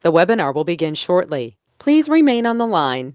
The webinar will begin shortly. Please remain on the line.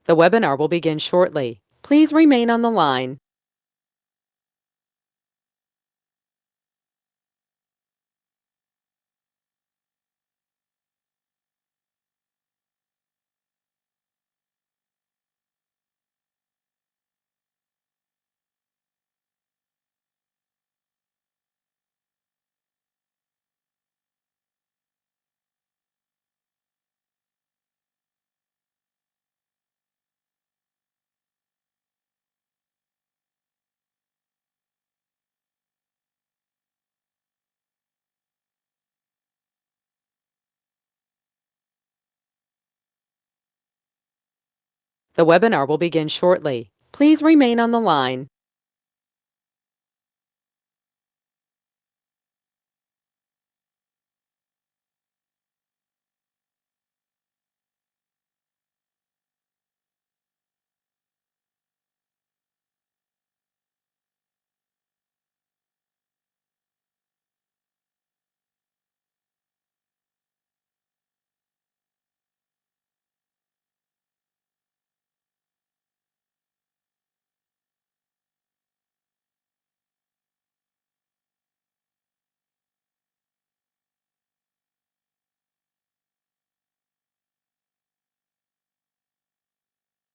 The webinar will begin shortly. Please remain on the line. The webinar will begin shortly. Please remain on the line.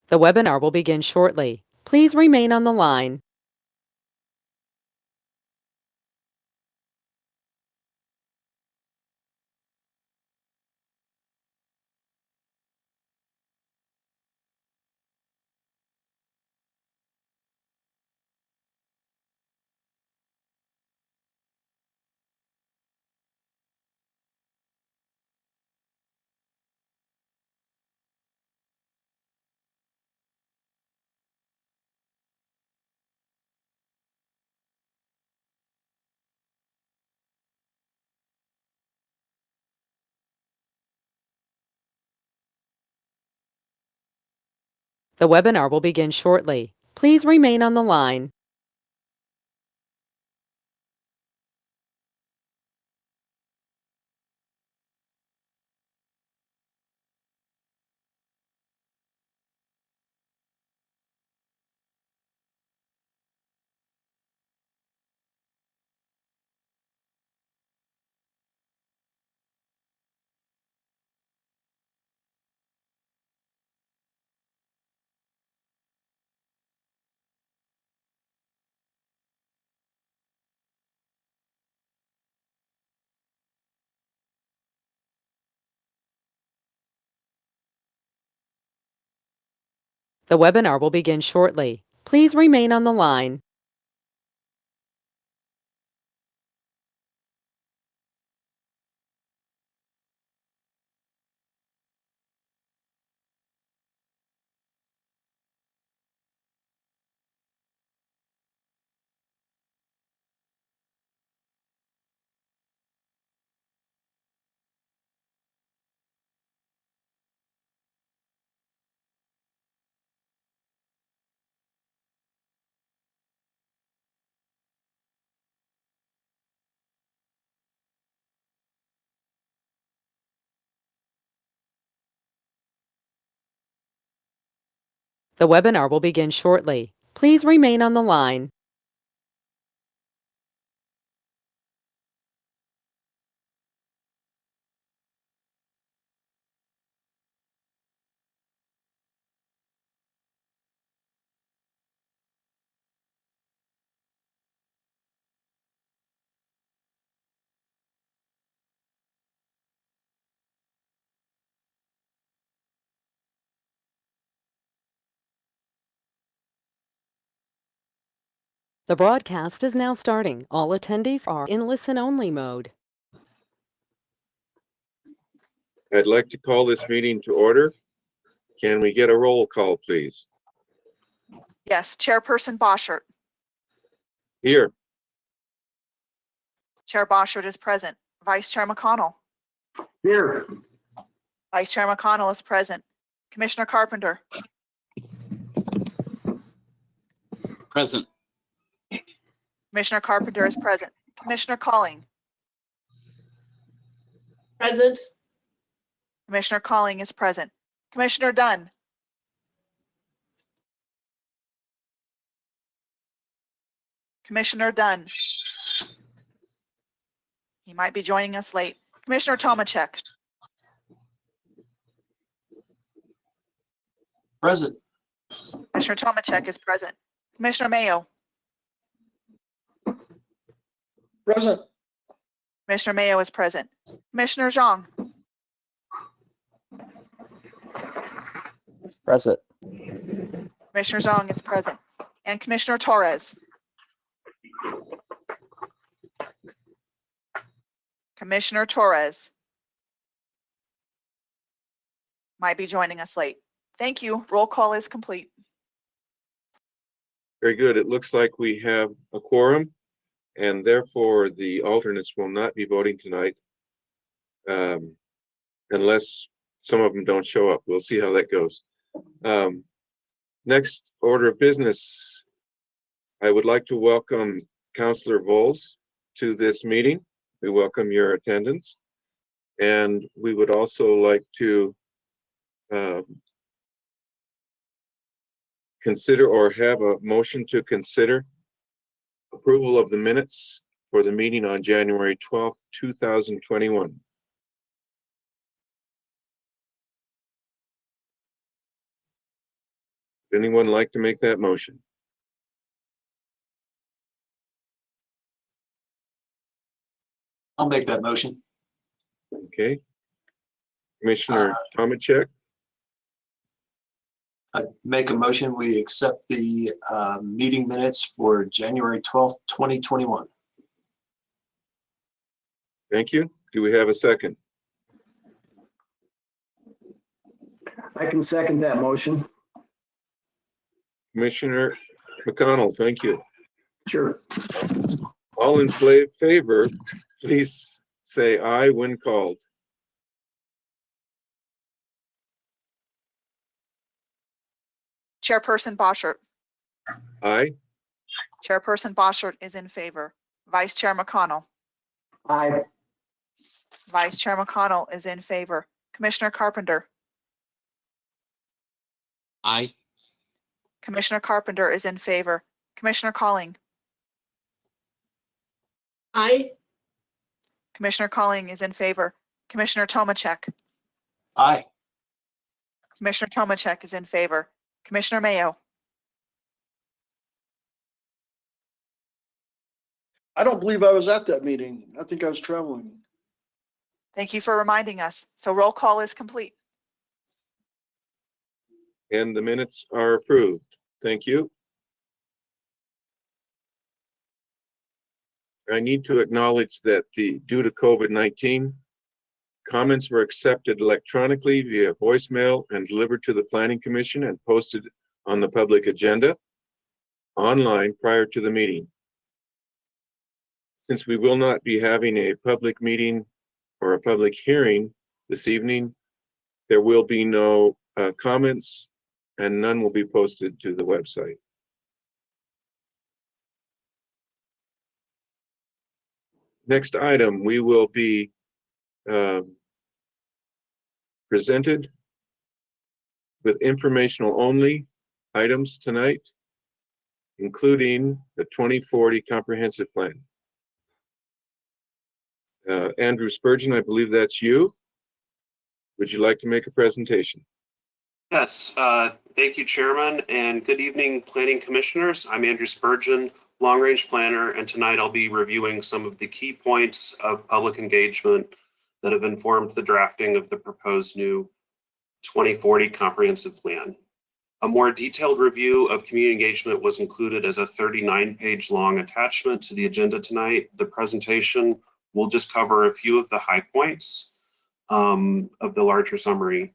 The webinar will begin shortly. Please remain on the line. The webinar will begin shortly. Please remain on the line. The webinar will begin shortly. Please remain on the line. The webinar will begin shortly. Please remain on the line. The broadcast is now starting. All attendees are in listen-only mode. I'd like to call this meeting to order. Can we get a roll call, please? Yes, Chairperson Boschert. Here. Chair Boschert is present. Vice Chair McConnell. Here. Vice Chair McConnell is present. Commissioner Carpenter. Present. Commissioner Carpenter is present. Commissioner Calling. Present. Commissioner Calling is present. Commissioner Dunn. Commissioner Dunn. He might be joining us late. Commissioner Tomacek. Present. Commissioner Tomacek is present. Commissioner Mayo. Present. Commissioner Mayo is present. Commissioner Zhang. Present. Commissioner Zhang is present. And Commissioner Torres. Commissioner Torres might be joining us late. Thank you. Roll call is complete. Very good. It looks like we have a quorum, and therefore the alternates will not be voting tonight unless some of them don't show up. We'll see how that goes. Next order of business, I would like to welcome Councillor Voles to this meeting. We welcome your attendance, and we would also like to consider or have a motion to consider approval of the minutes for the meeting on January 12th, 2021. Would anyone like to make that motion? I'll make that motion. Okay. Commissioner Tomacek, I make a motion, we accept the meeting minutes for January 12th, 2021. thank you. Do we have a second? I can second that motion. Commissioner McConnell, thank you. Sure. All in favor, please say aye when called. Chairperson Boschert. Aye. Chairperson Boschert is in favor. Vice Chair McConnell. Aye. Vice Chair McConnell is in favor. Commissioner Carpenter. Aye. Commissioner Carpenter is in favor. Commissioner Calling. Aye. Commissioner Calling is in favor. Commissioner Tomacek. Aye. Commissioner Tomacek is in favor. Commissioner Mayo. I don't believe I was at that meeting. I think I was traveling. Thank you for reminding us. So roll call is complete. And the minutes are approved. Thank you. I need to acknowledge that due to COVID-19, comments were accepted electronically via voicemail and delivered to the Planning Commission and posted on the public agenda online prior to the meeting. Since we will not be having a public meeting or a public hearing this evening, there will be no comments and none will be posted to the website. Next item, we will be presented with informational only items tonight, including the 2040 comprehensive plan. Andrew Spurgeon, I believe that's you. Would you like to make a presentation? Yes, thank you, Chairman, and good evening, Planning Commissioners. I'm Andrew Spurgeon, Long Range Planner, and tonight I'll be reviewing some of the key points of public engagement that have informed the drafting of the proposed new 2040 comprehensive plan. A more detailed review of community engagement was included as a 39-page long attachment to the agenda tonight. The presentation will just cover a few of the high points of the larger summary.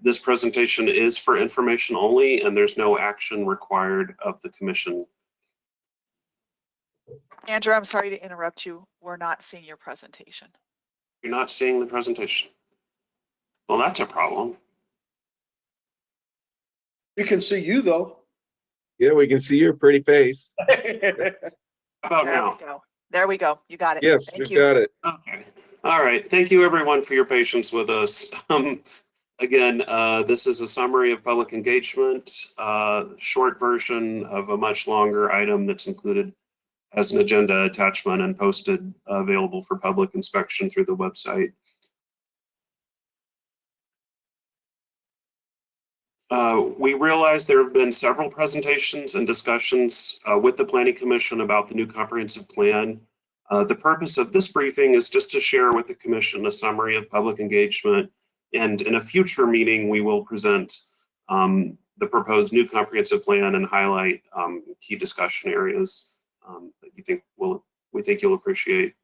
This presentation is for information only, and there's no action required of the commission. Andrew, I'm sorry to interrupt you. We're not seeing your presentation. You're not seeing the presentation. Well, that's a problem. We can see you though. Yeah, we can see your pretty face. How about There now? we go. There we go. You got it. Yes, Thank we've you. got it. Okay. All right. Thank you, everyone, for your patience with us. Again, this is a summary of public engagement, short version of a much longer item that's included as an agenda attachment and posted available for public inspection through the website. We realize there have been several presentations and discussions with the Planning Commission about the new comprehensive plan. The purpose of this briefing is just to share with the Commission a summary of public engagement, and in a future meeting, we will present the proposed new comprehensive plan and highlight key discussion areas that we think you'll appreciate.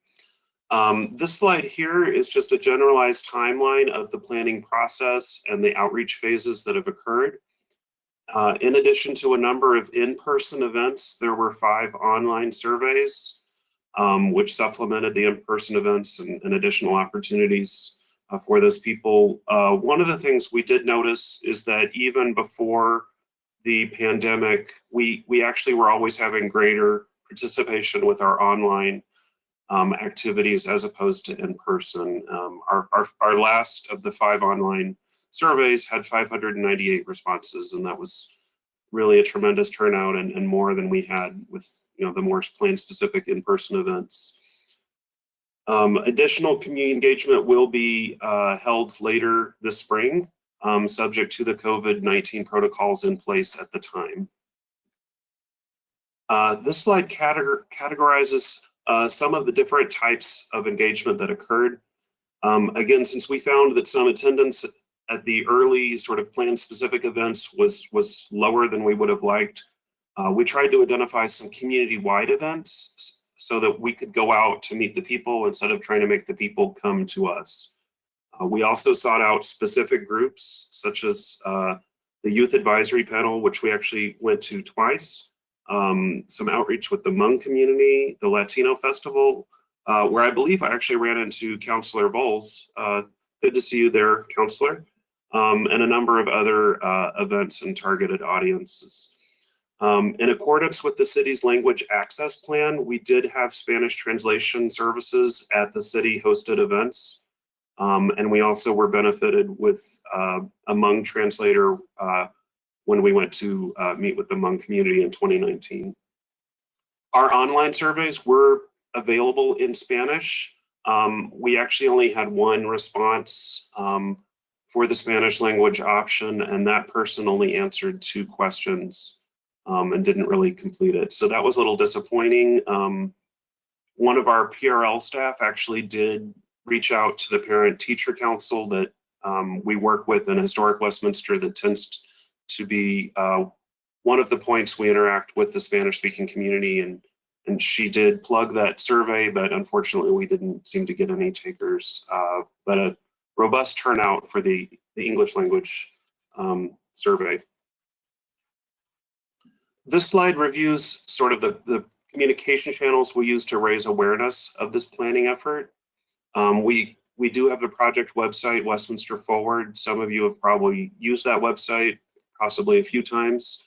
This slide here is just a generalized timeline of the planning process and the outreach phases that have occurred. In addition to a number of in-person events, there were 5 online surveys, which supplemented the in-person events and additional opportunities for those people. One of the things we did notice is that even before the pandemic, we actually were always having greater participation with our online activities as opposed to in person. Our last of the 5 online surveys had 598 responses, and that was really a tremendous turnout and more than we had with the more plan-specific in-person events. Additional community engagement will be held later this spring, subject to the COVID-19 protocols in place at the time. This slide categorizes some of the different types of engagement that occurred. Again, since we found that some attendance at the early sort of plan-specific events was lower than we would have liked, we tried to identify some community-wide events so that we could go out to meet the people instead of trying to make the people come to us. We also sought out specific groups such as the Youth Advisory Panel, which we actually went to twice, some outreach with the Hmong community, the Latino Festival, where I believe I actually ran into Councilor Bowles. Good to see you there, Councilor, and a number of other events and targeted audiences. In accordance with the city's language access plan, we did have Spanish translation services at the city hosted events. And we also were benefited with a Hmong translator when we went to meet with the Hmong community in 2019. Our online surveys were available in Spanish. We actually only had 1 response for the Spanish language option, and that person only answered 2 questions and didn't really complete it. So that was a little disappointing. One of our PRL staff actually did reach out to the Parent Teacher Council that we work with in Historic Westminster that tends to be one of the points we interact with the Spanish-speaking community, and she did plug that survey, but unfortunately we didn't seem to get any takers, but a robust turnout for the English language survey. This slide reviews sort of the communication channels we use to raise awareness of this planning effort. We do have the project website, Westminster Forward. Some of you have probably used that website, possibly a few times.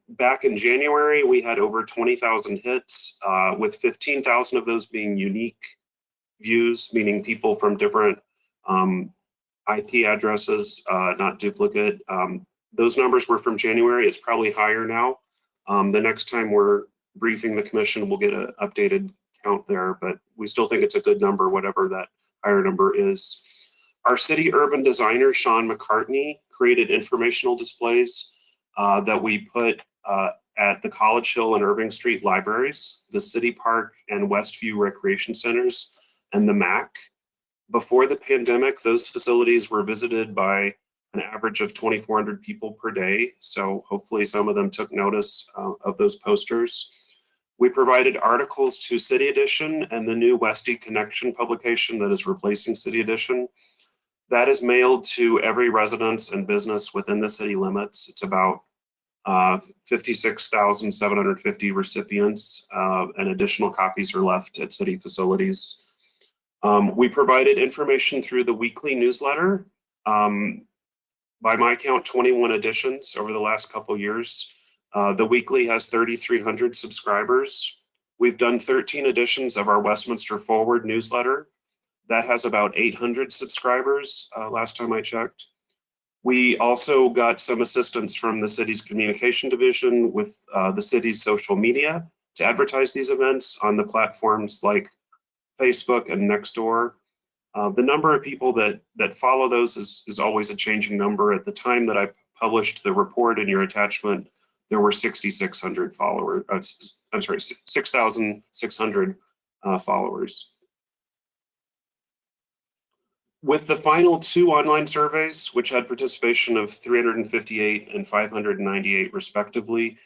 Back in January, we had over 20,000 hits, with 15,000 of those being unique views, meaning people from different IP addresses, not duplicate. Those numbers were from January. It's probably higher now. The next time we're briefing the commission, we'll get an updated count there, but we still think it's a good number, whatever that higher number is. Our city urban designer, Sean McCartney, created informational displays that we put at the College Hill and Irving Street libraries, the City Park and Westview Recreation Centers, and the MAC. Before the pandemic, those facilities were visited by an average of 2,400 people per day. So hopefully some of them took notice of those posters. We provided articles to City Edition and the new Westy Connection publication that is replacing City Edition. That is mailed to every residence and business within the city limits. It's about 56,750 recipients, and additional copies are left at city facilities. We provided information through the weekly newsletter. By my count, 21 editions over the last couple years. The weekly has 3,300 subscribers. We've done 13 editions of our Westminster Forward newsletter. That has about 800 subscribers last time I checked. We also got some assistance from the city's communication division with the city's social media to advertise these events on the platforms like Facebook and Nextdoor. The number of people that follow those is always a changing number. At the time that I published the report in your attachment, there were 6,600 followers. I'm sorry, 6,600 followers. With the final 2 online surveys, which had participation of 358 and 598 respectively,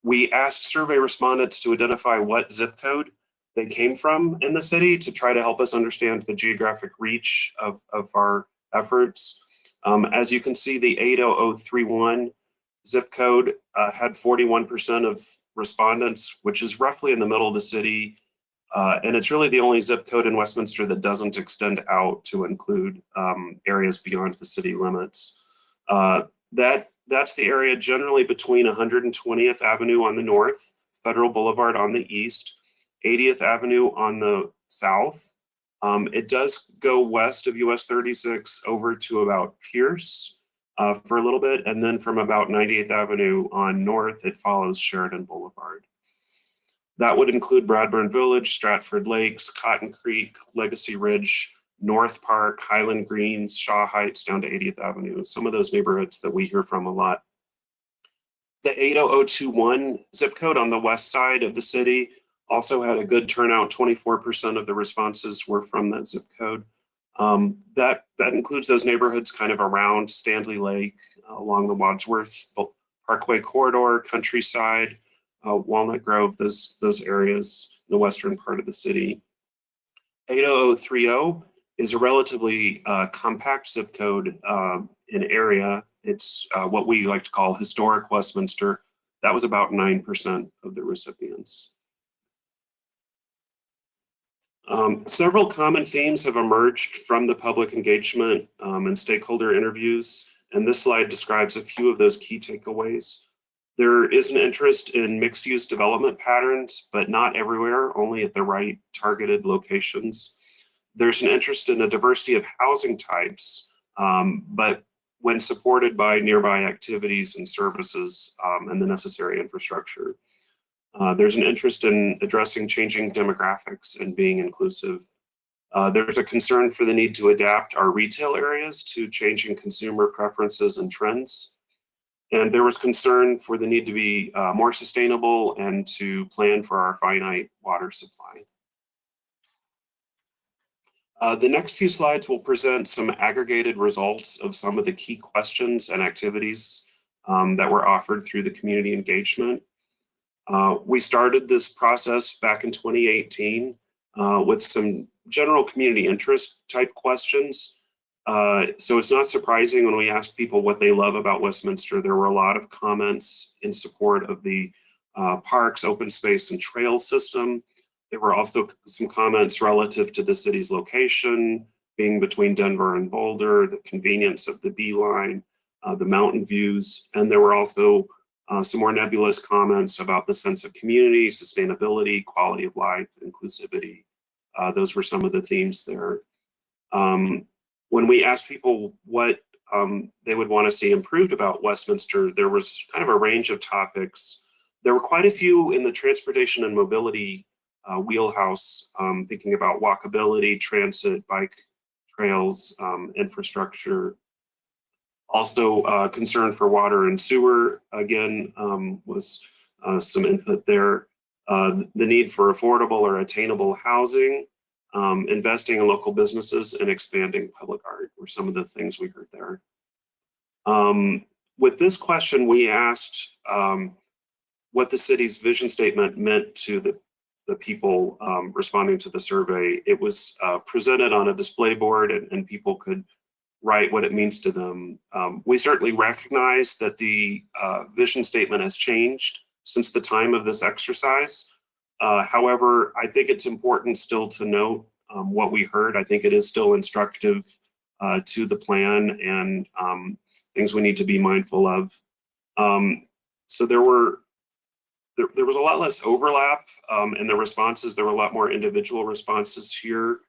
we asked survey respondents to identify what zip code they came from in the city to try to help us understand the geographic reach of our efforts. As you can see, the 80031 zip code had 41% of respondents, which is roughly in the middle of the city. And it's really the only zip code in Westminster that doesn't extend out to include areas beyond the city limits. That's the area generally between 120th Avenue on the north, Federal Boulevard on the east, 80th Avenue on the south. It does go west of US 36 over to about Pierce for a little bit, and then from about 98th Avenue on north, it follows Sheridan Boulevard. That would include Bradburn Village, Stratford Lakes, Cotton Creek, Legacy Ridge, North Park, Highland Greens, Shaw Heights down to 80th Avenue, some of those neighborhoods that we hear from a lot. The 80021 zip code on the west side of the city also had a good turnout. 24% of the responses were from that zip code. That includes those neighborhoods kind of around Stanley Lake, along the Wadsworth Parkway corridor, Countryside, Walnut Grove, those areas in the western part of the city. 80030 is a relatively compact zip code in area. It's what we like to call historic Westminster. That was about 9% of the recipients. Several common themes have emerged from the public engagement and stakeholder interviews, and this slide describes a few of those key takeaways. There is an interest in mixed-use development patterns, but not everywhere, only at the right targeted locations. There's an interest in a diversity of housing types, but when supported by nearby activities and services and the necessary infrastructure. There's an interest in addressing changing demographics and being inclusive. There's a concern for the need to adapt our retail areas to changing consumer preferences and trends. And there was concern for the need to be more sustainable and to plan for our finite water supply. The next few slides will present some aggregated results of some of the key questions and activities that were offered through the community engagement. We started this process back in 2018 with some general community interest type questions. So it's not surprising when we asked people what they love about Westminster. There were a lot of comments in support of the parks, open space, and trail system. There were also some comments relative to the city's location, being between Denver and Boulder, the convenience of the B line, the mountain views, and there were also some more nebulous comments about the sense of community, sustainability, quality of life, inclusivity. Those were some of the themes there. When we asked people what they would want to see improved about Westminster, there was kind of a range of topics. There were quite a few in the transportation and mobility wheelhouse, thinking about walkability, transit, bike trails, infrastructure. Also, concern for water and sewer, again, was some input there. The need for affordable or attainable housing, investing in local businesses, and expanding public art were some of the things we heard there. With this question, we asked what the city's vision statement meant to the people responding to the survey. It was presented on a display board, and people could write what it means to them. We certainly recognize that the vision statement has changed since the time of this exercise. However, I think it's important still to note what we heard. I think it is still instructive to the plan and things we need to be mindful of. So there was a lot less overlap in the responses. There were a lot more individual responses here.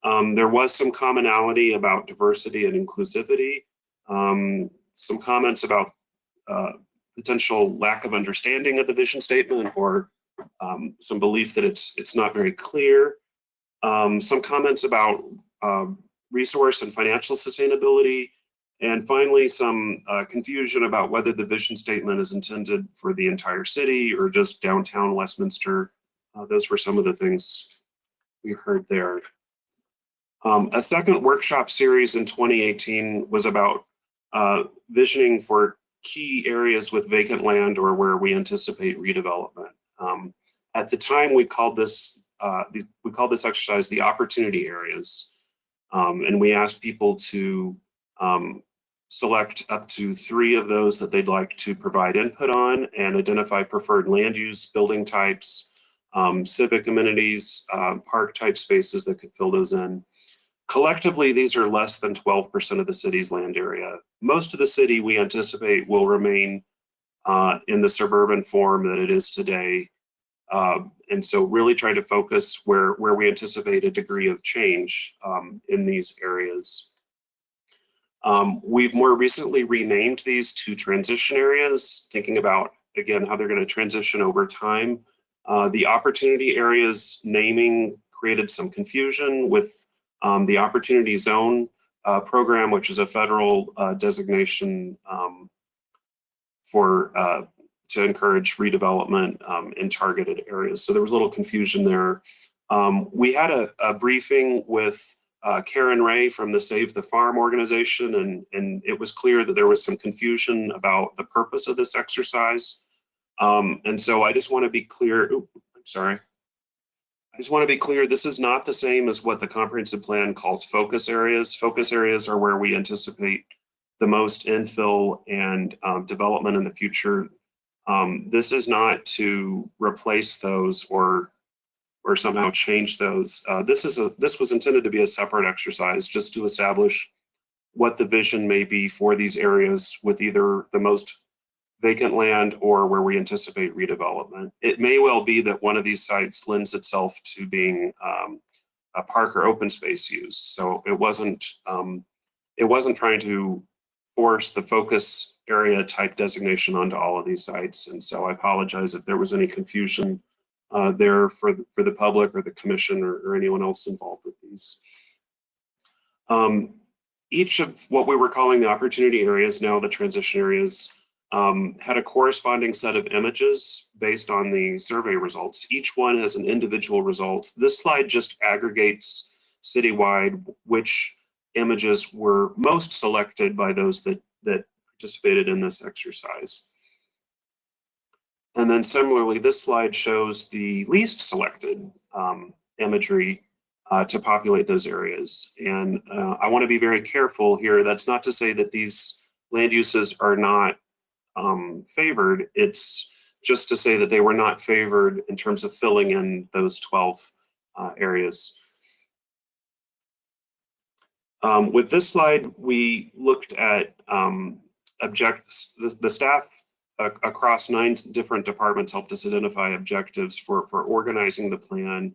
There was some commonality about diversity and inclusivity. Some comments about potential lack of understanding of the vision statement, or some belief that it's not very clear. Some comments about resource and financial sustainability. And finally, some confusion about whether the vision statement is intended for the entire city or just downtown Westminster. Those were some of the things we heard there. A second workshop series in 2018 was about visioning for key areas with vacant land or where we anticipate redevelopment. At the time, we called this exercise the opportunity areas, and we asked people to select up to 3 of those that they'd like to provide input on and identify preferred land use, building types, civic amenities, park type spaces that could fill those in. Collectively, these are less than 12% of the city's land area. Most of the city we anticipate will remain in the suburban form that it is today. And so really trying to focus where we anticipate a degree of change in these areas. We've more recently renamed these to transition areas, thinking about, again, how they're going to transition over time. The opportunity areas naming created some confusion with the Opportunity Zone program, which is a federal designation to encourage redevelopment in targeted areas. So there was a little confusion there. We had a briefing with Karen Ray from the Save the Farm organization, and it was clear that there was some confusion about the purpose of this exercise. And so I just want to be clear, I just want to be clear, this is not the same as what the comprehensive plan calls focus areas. Focus areas are where we anticipate the most infill and development in the future. This is not to replace those or somehow change those. This was intended to be a separate exercise just to establish what the vision may be for these areas with either the most vacant land or where we anticipate redevelopment. It may well be that one of these sites lends itself to being a park or open space use. So it wasn't trying to force the focus area type designation onto all of these sites. And so I apologize if there was any confusion there for the public or the commission or anyone else involved with these. Each of what we were calling the opportunity areas, now the transition areas, had a corresponding set of images based on the survey results. Each one has an individual result. This slide just aggregates citywide which images were most selected by those that participated in this exercise. And then similarly, this slide shows the least selected imagery to populate those areas. And I want to be very careful here. That's not to say that these land uses are not favored. It's just to say that they were not favored in terms of filling in those 12 areas. With this slide, we looked at objectives. The staff across 9 different departments helped us identify objectives for organizing the plan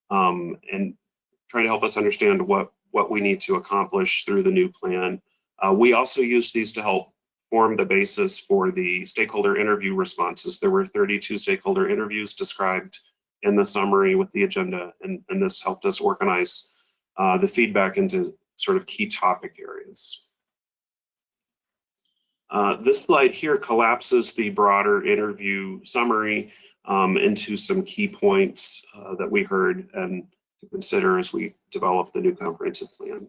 and trying to help us understand what we need to accomplish through the new plan. We also used these to help form the basis for the stakeholder interview responses. There were 32 stakeholder interviews described in the summary with the agenda, and this helped us organize the feedback into sort of key topic areas. This slide here collapses the broader interview summary into some key points that we heard and to consider as we develop the new comprehensive plan.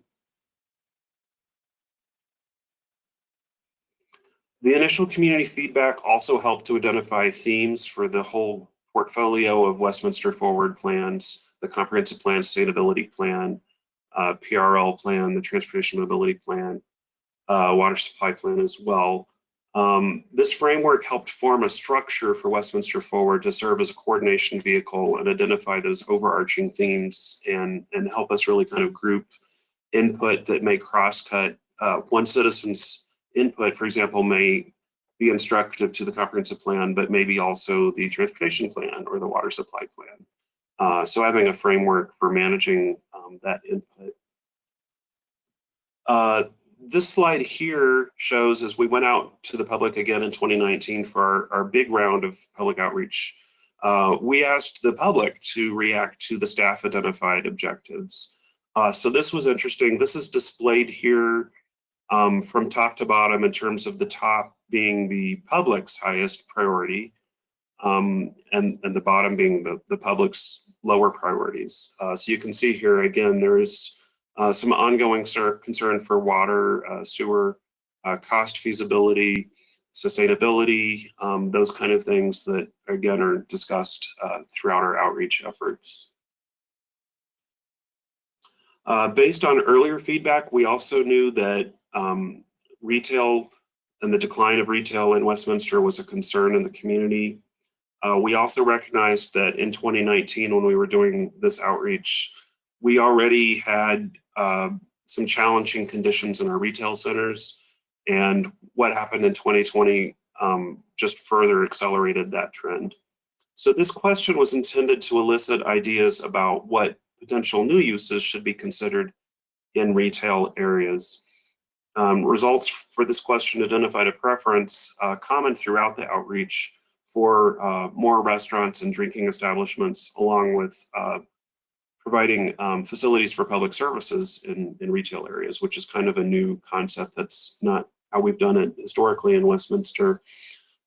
The initial community feedback also helped to identify themes for the whole portfolio of Westminster Forward plans, the Comprehensive Plan, Sustainability Plan, PRL Plan, the Transportation Mobility Plan, Water Supply Plan as well. This framework helped form a structure for Westminster Forward to serve as a coordination vehicle and identify those overarching themes and help us really kind of group input that may cross-cut. One citizen's input, for example, may be instructive to the comprehensive plan, but maybe also the transportation plan or the water supply plan. So having a framework for managing that input. This slide here shows as we went out to the public again in 2019 for our big round of public outreach, we asked the public to react to the staff identified objectives. So this was interesting. This is displayed here from top to bottom in terms of the top being the public's highest priority and the bottom being the public's lower priorities. So you can see here again, there is some ongoing concern for water, sewer, cost feasibility, sustainability, those kind of things that again are discussed throughout our outreach efforts. Based on earlier feedback, we also knew that retail and the decline of retail in Westminster was a concern in the community. We also recognized that in 2019, when we were doing this outreach, we already had some challenging conditions in our retail centers, and what happened in 2020 just further accelerated that trend. So this question was intended to elicit ideas about what potential new uses should be considered in retail areas. Results for this question identified a preference common throughout the outreach for more restaurants and drinking establishments, along with providing facilities for public services in retail areas, which is kind of a new concept. That's not how we've done it historically in Westminster.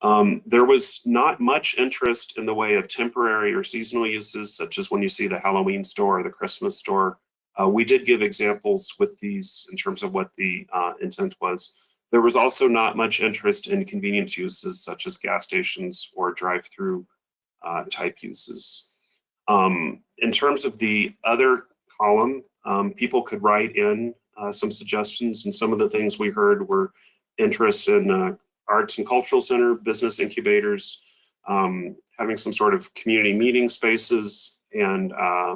There was not much interest in the way of temporary or seasonal uses, such as when you see the Halloween store or the Christmas store. We did give examples with these in terms of what the intent was. There was also not much interest in convenience uses, such as gas stations or drive-through type uses. In terms of the other column, people could write in some suggestions, and some of the things we heard were interest in arts and cultural center, business incubators, having some sort of community meeting spaces, and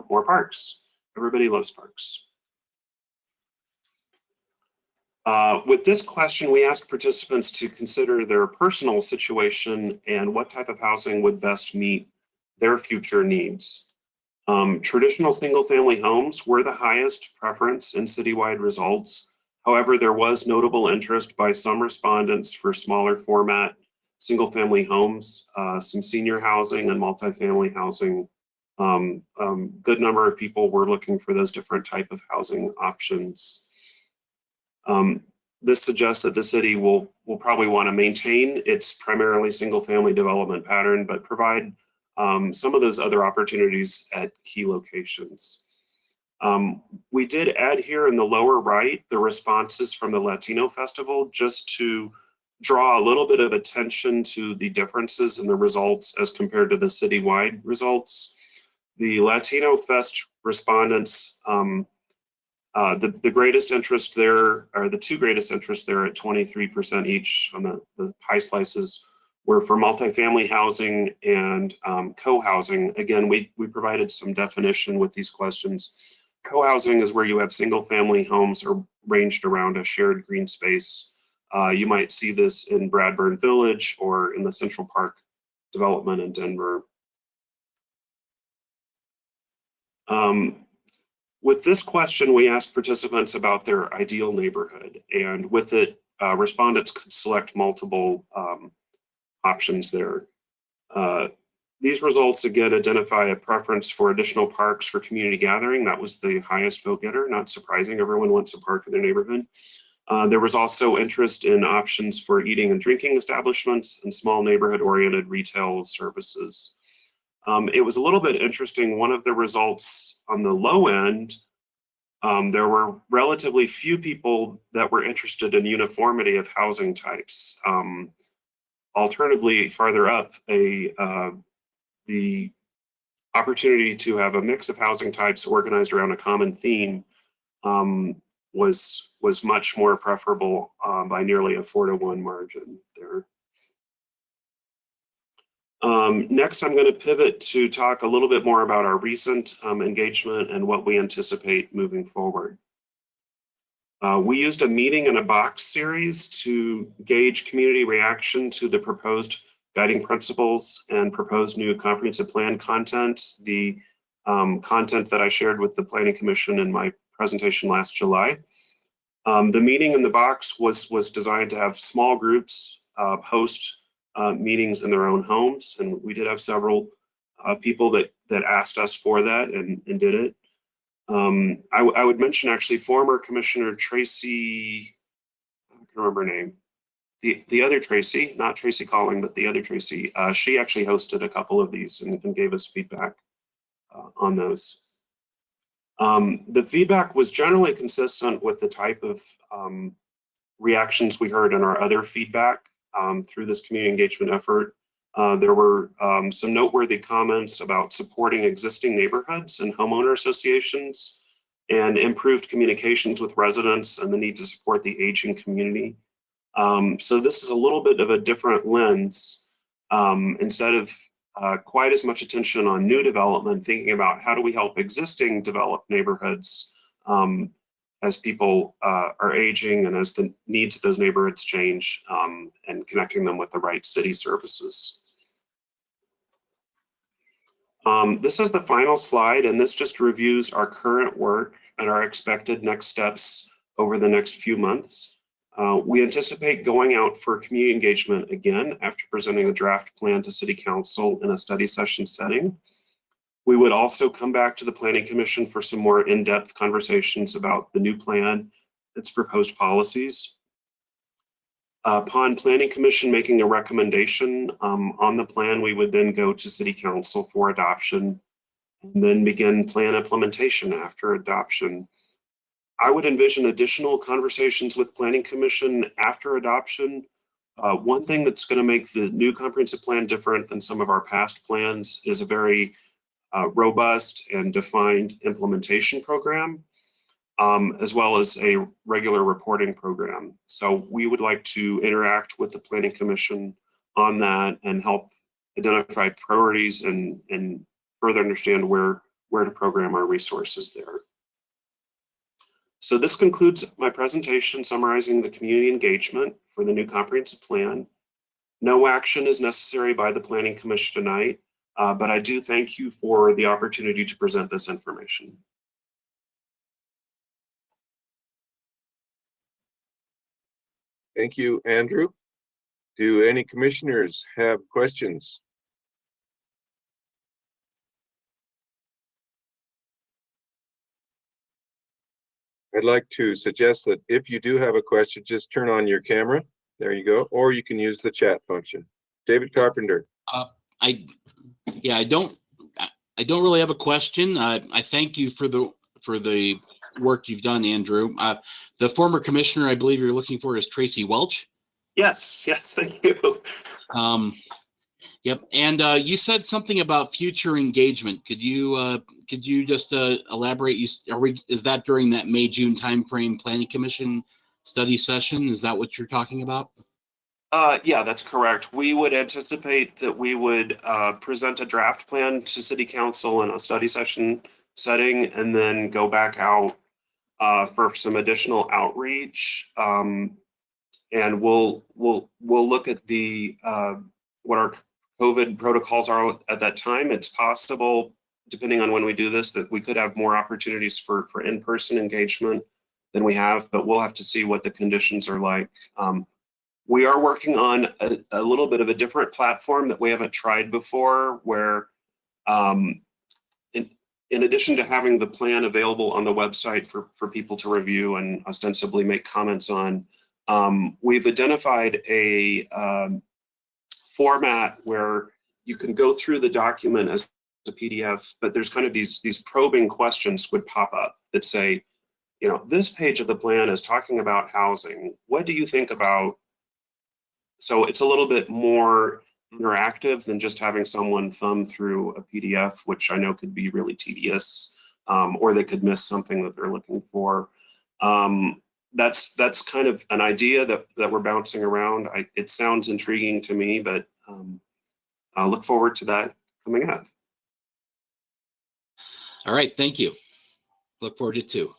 more parks. Everybody loves parks. With this question, we asked participants to consider their personal situation and what type of housing would best meet their future needs. Traditional single-family homes were the highest preference in citywide results. However, there was notable interest by some respondents for smaller format single-family homes, some senior housing and multifamily housing. Good number of people were looking for those different type of housing options. This suggests that the city will probably want to maintain its primarily single-family development pattern, but provide some of those other opportunities at key locations. We did add here in the lower right the responses from the Latino Festival, just to draw a little bit of attention to the differences in the results as compared to the citywide results. The Latino Fest respondents, the greatest interest there, or the two greatest interests there at 23% each on the pie slices, were for multifamily housing and co-housing. Again, we provided some definition with these questions. Co-housing is where you have single-family homes arranged around a shared green space. You might see this in Bradburn Village or in the Central Park development in Denver. With this question, we asked participants about their ideal neighborhood, and with it, respondents could select multiple options there. These results again identify a preference for additional parks for community gathering. That was the highest vote getter, not surprising. Everyone wants a park in their neighborhood. There was also interest in options for eating and drinking establishments and small neighborhood-oriented retail services. It was a little bit interesting. One of the results on the low end There were relatively few people that were interested in uniformity of housing types. Alternatively, farther up, the opportunity to have a mix of housing types organized around a common theme was much more preferable by nearly a 4-to-1 margin there. Next, I'm going to pivot to talk a little bit more about our recent engagement and what we anticipate moving forward. We used a meeting in a box series to gauge community reaction to the proposed guiding principles and proposed new comprehensive plan content, the content that I shared with the Planning Commission in my presentation last July. The meeting in the box was designed to have small groups host meetings in their own homes, and we did have several people that asked us for that and did it. I would mention actually former Commissioner Tracy, I can't remember her name, the other Tracy, not Tracy Calling, but the other Tracy. She actually hosted a couple of these and gave us feedback on those. The feedback was generally consistent with the type of reactions we heard in our other feedback through this community engagement effort. There were some noteworthy comments about supporting existing neighborhoods and homeowner associations and improved communications with residents and the need to support the aging community. So this is a little bit of a different lens. Instead of quite as much attention on new development, thinking about how do we help existing developed neighborhoods as people are aging and as the needs of those neighborhoods change, and connecting them with the right city services. This is the final slide, and this just reviews our current work and our expected next steps over the next few months. We anticipate going out for community engagement again after presenting the draft plan to City Council in a study session setting. We would also come back to the Planning Commission for some more in-depth conversations about the new plan, its proposed policies. Upon Planning Commission making a recommendation on the plan, we would then go to City Council for adoption and then begin plan implementation after adoption. I would envision additional conversations with Planning Commission after adoption. One thing that's going to make the new comprehensive plan different than some of our past plans is a very robust and defined implementation program, as well as a regular reporting program. So we would like to interact with the Planning Commission on that and help identify priorities and further understand where to program our resources there. So this concludes my presentation summarizing the community engagement for the new comprehensive plan. No action is necessary by the Planning Commission tonight, but I do thank you for the opportunity to present this information. Thank you, Andrew. Do any commissioners have questions? I'd like to suggest that if you do have a question, just turn on your camera. There you go. Or you can use the chat function. David Carpenter. I don't really have a question. I thank you for the work you've done, Andrew. The former commissioner I believe you're looking for is Tracy Welch. Yes, thank you. Yep, and you said something about future engagement. Could you just elaborate? Is that during that May-June timeframe Planning Commission study session? Is that what you're talking about? Yeah, that's correct. We would anticipate that we would present a draft plan to City Council in a study session setting, and then go back out for some additional outreach. And we'll look at the what our COVID protocols are at that time. It's possible, depending on when we do this, that we could have more opportunities for in-person engagement than we have, but we'll have to see what the conditions are like. We are working on a little bit of a different platform that we haven't tried before, where in addition to having the plan available on the website for people to review and ostensibly make comments on, we've identified a format where you can go through the document as a PDF, but there's kind of these probing questions would pop up that say, this page of the plan is talking about housing. What do you think about? So it's a little bit more interactive than just having someone thumb through a PDF, which I know could be really tedious, or they could miss something that they're looking for. That's kind of an idea that we're bouncing around. It sounds intriguing to me, but I'll look forward to that coming up. All right, thank you. Look forward to it too.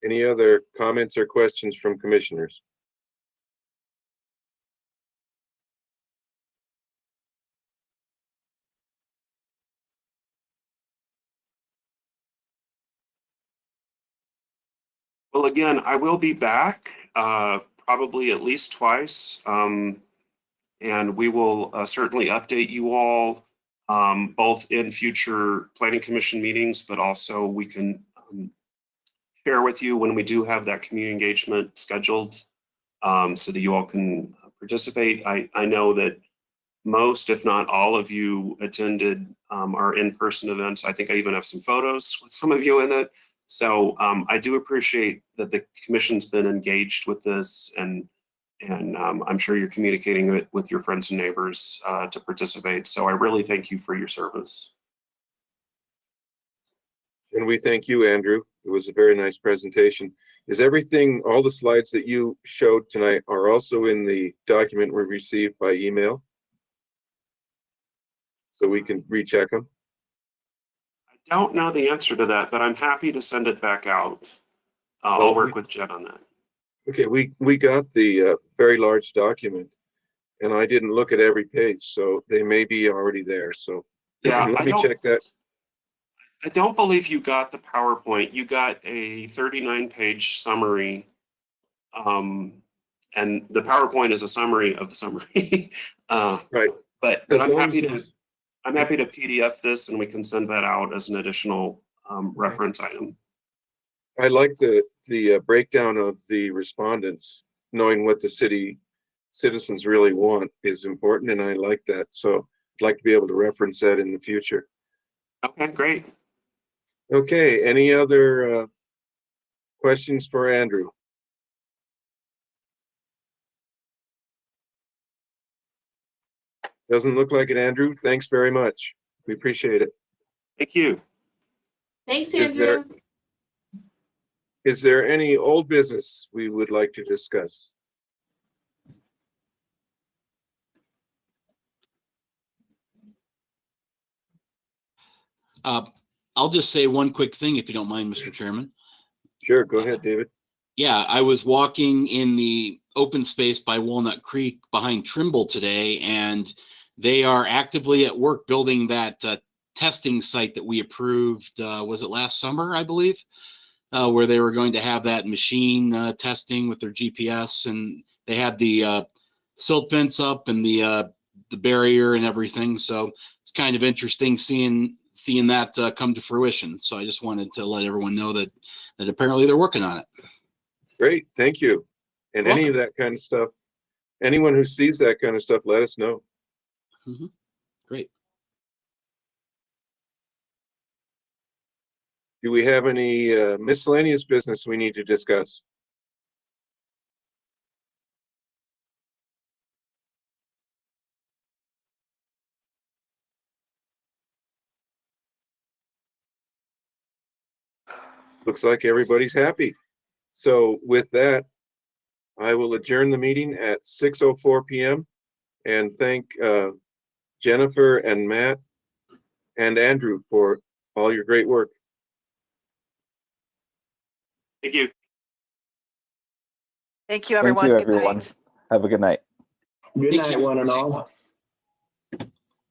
Any other comments or questions from commissioners? Well, again, I will be back probably at least twice, and we will certainly update you all both in future planning commission meetings, but also we can share with you when we do have that community engagement scheduled, so that you all can participate. I know that most, if not all of you attended our in-person events. I think I even have some photos with some of you in it. So I do appreciate that the commission's been engaged with this, and I'm sure you're communicating it with your friends and neighbors to participate. So I really thank you for your service. And we thank you, Andrew. It was a very nice presentation. Is everything, all the slides that you showed tonight are also in the document we received by email? So we can recheck them? I don't know the answer to that, but I'm happy to send it back out. I'll work with Jen on that. Okay, we got the very large document, and I didn't look at every page, so they may be already there. So Yeah, let me check that. I don't believe you got the PowerPoint. You got a 39-page summary, and the PowerPoint is a summary of the summary. Right. But As I'm long happy as to I'm happy to PDF this, and we can send that out as an additional reference item. I like the breakdown of the respondents. Knowing what the city citizens really want is important, and I like that. So I'd like to be able to reference that in the future. Okay, great. Okay, any other questions for Andrew? Doesn't look like it, Andrew. Thanks very much. We appreciate it. Thank you. Thanks, Is there- Andrew. Is there any old business we would like to discuss? I'll just say one quick thing, if you don't mind, Mr. Chairman. Sure, go ahead, David. Yeah, I was walking in the open space by Walnut Creek behind Trimble today, and they are actively at work building that testing site that we approved, was it last summer, I believe, where they were going to have that machine testing with their GPS, and they had the silt fence up and the barrier and everything. So it's kind of interesting seeing that come to fruition. So I just wanted to let everyone know that apparently they're working on it. Great, thank you. And You're any of that kind of stuff, anyone who sees that kind of stuff, let us know. Mm-hmm. Great. Do we have any miscellaneous business we need to discuss? Looks like everybody's happy. So with that, I will adjourn the meeting at 6:04 p.m. and thank Jennifer and Matt and Andrew for all your great work. Thank you. Thank you, everyone. Thank you, Good everyone. night. Have a good night. Good Thank night, you. one and all.